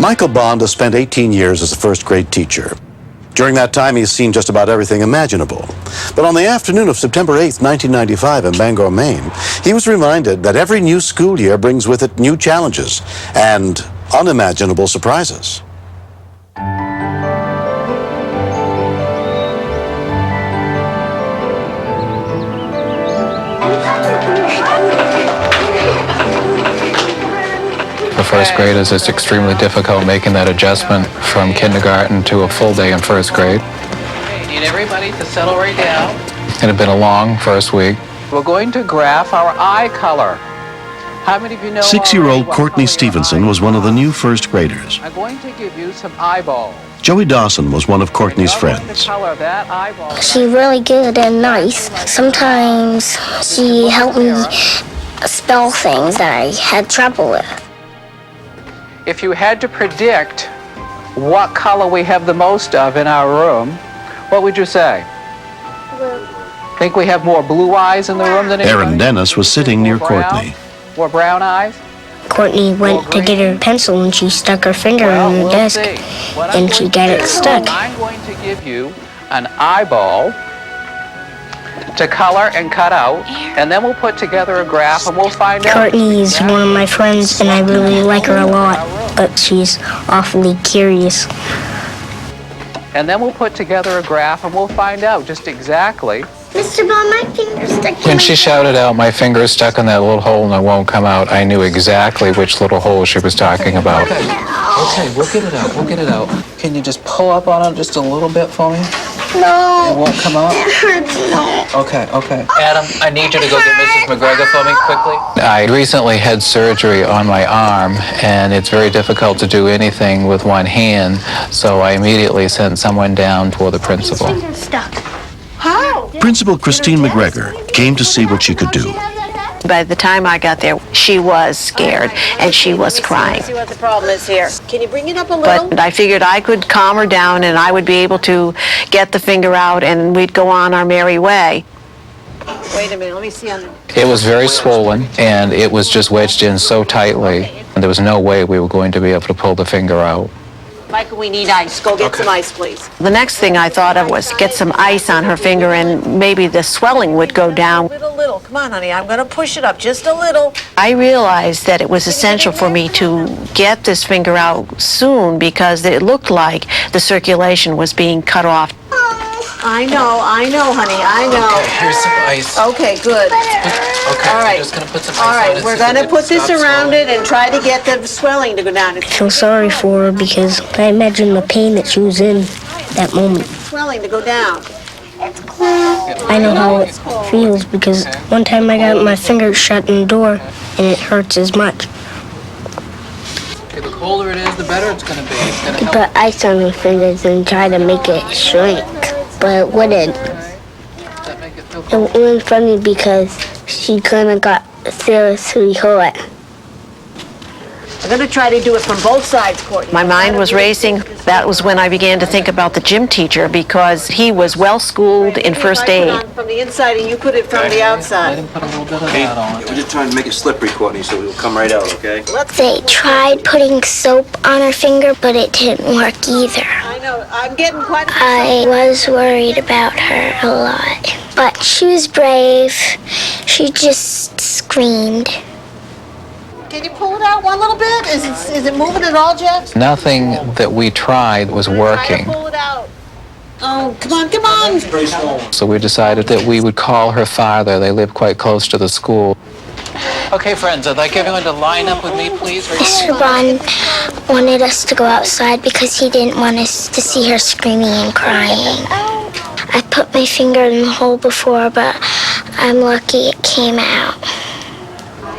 Michael Bond has spent 18 years as a first-grade teacher. During that time, he's seen just about everything imaginable. But on the afternoon of September 8th, 1995 in Bangor, Maine, he was reminded that every new school year brings with it new challenges and unimaginable surprises. For first graders, it's extremely difficult making that adjustment from kindergarten to a full day in first grade. Okay, need everybody to settle right down. It had been a long first week. We're going to graph our eye color. How many of you know? 6-year-old Courtney Stevenson was one of the new first graders. I'm going to give you some eyeballs. Joey Dawson was one of Courtney's friends. She's really good and nice. Sometimes she helped me spell things that I had trouble with. If you had to predict what color we have the most of in our room, what would you say? Blue. Think we have more blue eyes in the room than anybody? Aaron Dennis was sitting near Courtney. More brown eyes? Courtney went to get her pencil and she stuck her finger on the desk and she got it stuck. I'm going to give you an eyeball to color and cut out, and then we'll put together a graph and we'll find out. Courtney is one of my friends and I really like her a lot, but she's awfully curious. And then we'll put together a graph and we'll find out just exactly. Mr. Bond, my finger's stuck. When she shouted out, "My finger is stuck in that little hole and it won't come out," I knew exactly which little hole she was talking about. Okay, we'll get it out, we'll get it out. Can you just pull up on it just a little bit for me? No. It won't come out? It hurts, no. Okay. Adam, I need you to go get Mrs. McGregor for me quickly. I recently had surgery on my arm, and it's very difficult to do anything with one hand, so I immediately sent someone down for the principal. My finger's stuck. How? Principal Christine McGregor came to see what she could do. By the time I got there, she was scared and she was crying. See what the problem is here. Can you bring it up a little? But I figured I could calm her down and I would be able to get the finger out and we'd go on our merry way. Wait a minute, let me see on the... It was very swollen, and it was just wedged in so tightly, and there was no way we were going to be able to pull the finger out. Michael, we need ice. Go get some ice, please. The next thing I thought of was get some ice on her finger and maybe the swelling would go down. Little. Come on, honey. I'm going to push it up just a little. I realized that it was essential for me to get this finger out soon because it looked like the circulation was being cut off. I know, honey. I know. Okay, here's some ice. Okay, good. Okay, All right. I'm just going to put some ice All on right, it we're so going to that put this stops around swelling. it and try to get the swelling to go down. I feel sorry for her because I imagine the pain that she was in that moment. Swelling to go down. I know how it feels because one time I got my finger shut in the door and it hurts as much. Okay, the colder it is, the better it's going to be. It's going to I help. put ice on her fingers and tried to make it shrink, but it wouldn't. Does that make it feel It was funny because she kind of got seriously hurt. I'm going to try to do it from both sides, Courtney. My mind was racing. That was when I began to think about the gym teacher because he was well schooled in first aid. From the inside and you put it from the Let outside. him put a little bit of that on. We're just trying to make it slippery, Courtney, so it'll come right out, okay? They tried putting soap on her finger, but it didn't work either. I know. I'm getting quite... I was worried about her a lot, but she was brave. She just screamed. Can you pull it out one little bit? Is it moving at all, Jeff? Nothing that we tried was working, Pull it out. Oh, come on. so we decided that we would call her father. They live quite close to the school. Okay, friends, I'd like everyone to line up with me, please. Mr. Bond wanted us to go outside because he didn't want us to see her screaming and crying. I put my finger in the hole before, but I'm lucky it came out.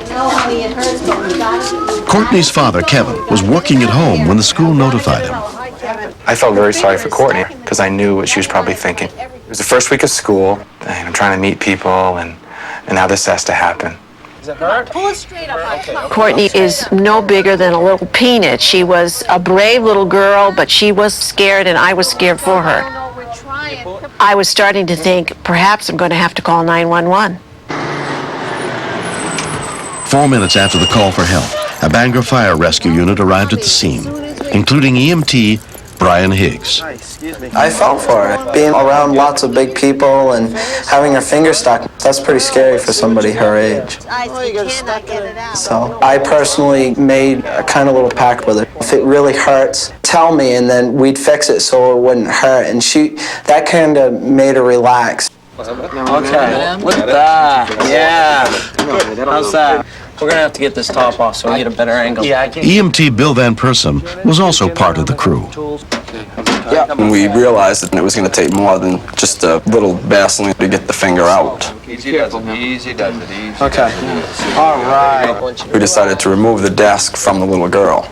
No, honey, it hurts, but we got you. Courtney's father, Kevin, was working at home when the school notified him. I felt very sorry for Courtney because I knew what she was probably thinking. It was the first week of school, and I'm trying to meet people, and now this has to happen. Does it hurt? Pull it straight up. Courtney is no bigger than a little peanut. She was a brave little girl, but she was scared and I was scared for her. No, we're trying. I was starting to think perhaps I'm going to have to call 911. 4 minutes after the call for help, a Bangor fire rescue unit arrived at the scene. including EMT Brian Higgs. I felt for it. Being around lots of big people and having her finger stuck, that's pretty scary for somebody her age. So I personally made a kind of little pact with her. If it really hurts, tell me, and then we'd fix it so it wouldn't hurt. And that kind of made her relax. Okay, look at that. Yeah. How's that? We're gonna have to get this top off so we get a better angle. Yeah, EMT Bill Van Persum was also part of the crew. We realized that it was going to take more than just a little Vaseline to get the finger out. Easy does it, easy. Okay. All right. We decided to remove the desk from the little girl.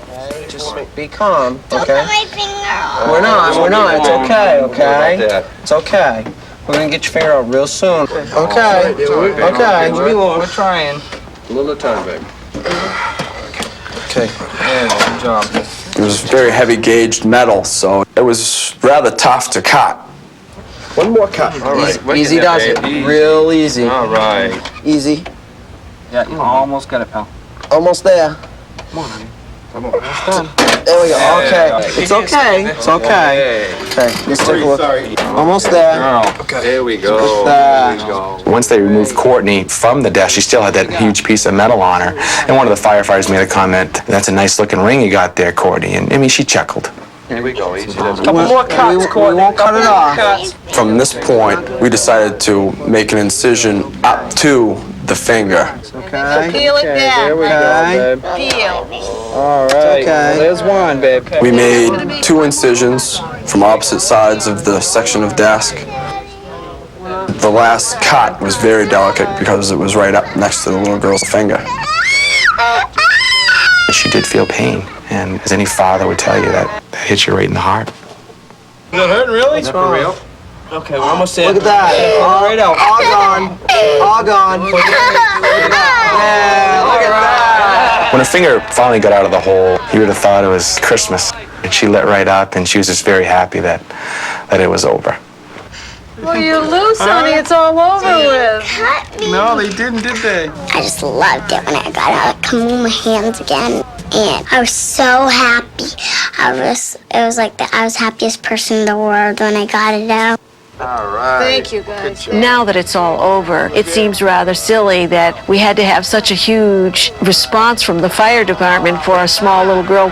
Just be calm, okay? My finger. We're not. It's okay. It's okay. We're gonna get your finger out real soon. Okay. We're trying. A little time, babe. Okay. Good job. It was very heavy gauged metal, so it was rather tough to cut. One more cut. All right. Easy does it. Real easy. All right. Easy. Yeah, you almost got it, pal. Almost there. Come on, honey. Come on. There we go. Okay. It's okay. It's okay. Okay. Let's take a look. Almost there. Okay. There we go. Once they removed Courtney from the desk, she still had that huge piece of metal on her. And one of the firefighters made a comment, "That's a nice looking ring you got there, Courtney." And I mean, she chuckled. Here we go. Easy does it. Couple more cuts, Courtney. We won't cut it off. From this point, we decided to make an incision up to the finger. Okay. Peel it down. There we go, babe. Peel. All right. Okay. There's one, babe. We made 2 incisions from opposite sides of the section of desk. The last cut was very delicate because it was right up next to the little girl's finger. She did feel pain, and as any father would tell you, that hits you right in the heart. Is it hurting really? Is that for real? Okay, we're almost in. Look at that. Right out. All gone. All gone. Look at that. Yeah, look at that. When her finger finally got out of the hole, you would have thought it was Christmas. And she lit right up, and she was just very happy that it was over. Well, you lose, honey. It's all over with. Cut me. No, they didn't, did they? I just loved it when I got out. I could move my hands again. And I was so happy. It was like I was the happiest person in the world when I got it out. All right. Thank you, guys. Now that it's all over, it seems rather silly that we had to have such a huge response from the fire department for a small little girl.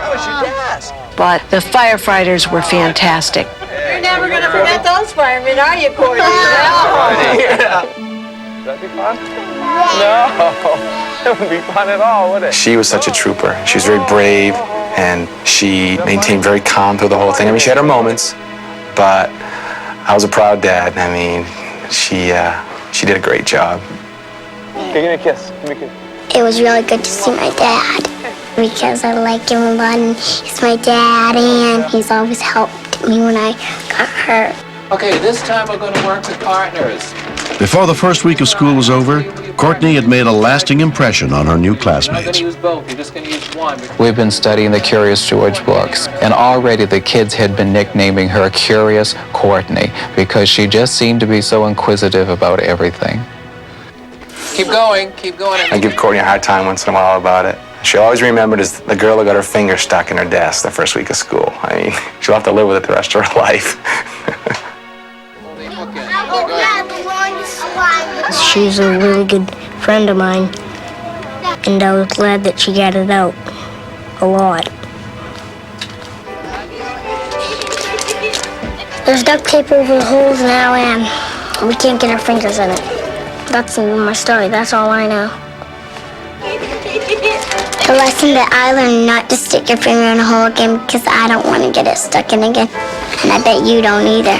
But the firefighters were fantastic. You're never going to forget those firemen, are you, Courtney? Would that be fun? No. It wouldn't be fun at all, would it? She was such a trooper. She was very brave, and she maintained very calm through the whole thing. I mean, she had her moments, but I was a proud dad. I mean, she did a great job. Give me a kiss. Give me a kiss. It was really good to see my dad because I like him a lot and he's my dad and he's always helped me when I got hurt. Okay, this time we're going to work with partners. Before the first week of school was over, Courtney had made a lasting impression on her new You're not going classmates. to use both. You're just going to use one. We've been studying the Curious George books, and already the kids had been nicknaming her Curious Courtney because she just seemed to be so inquisitive about everything. Keep going. Keep going. I give Courtney a hard time once in a while about it. She'll always remember it as the girl who got her finger stuck in her desk the first week of school. I mean, she'll have to live with it the rest of her life. She's a really good friend of mine, and I was glad that she got it out a lot. There's duct tape over the holes now, and we can't get our fingers in it. That's my story. That's all I know. The lesson that I learned not to stick your finger in a hole again because I don't want to get it stuck in again, and I bet you don't either.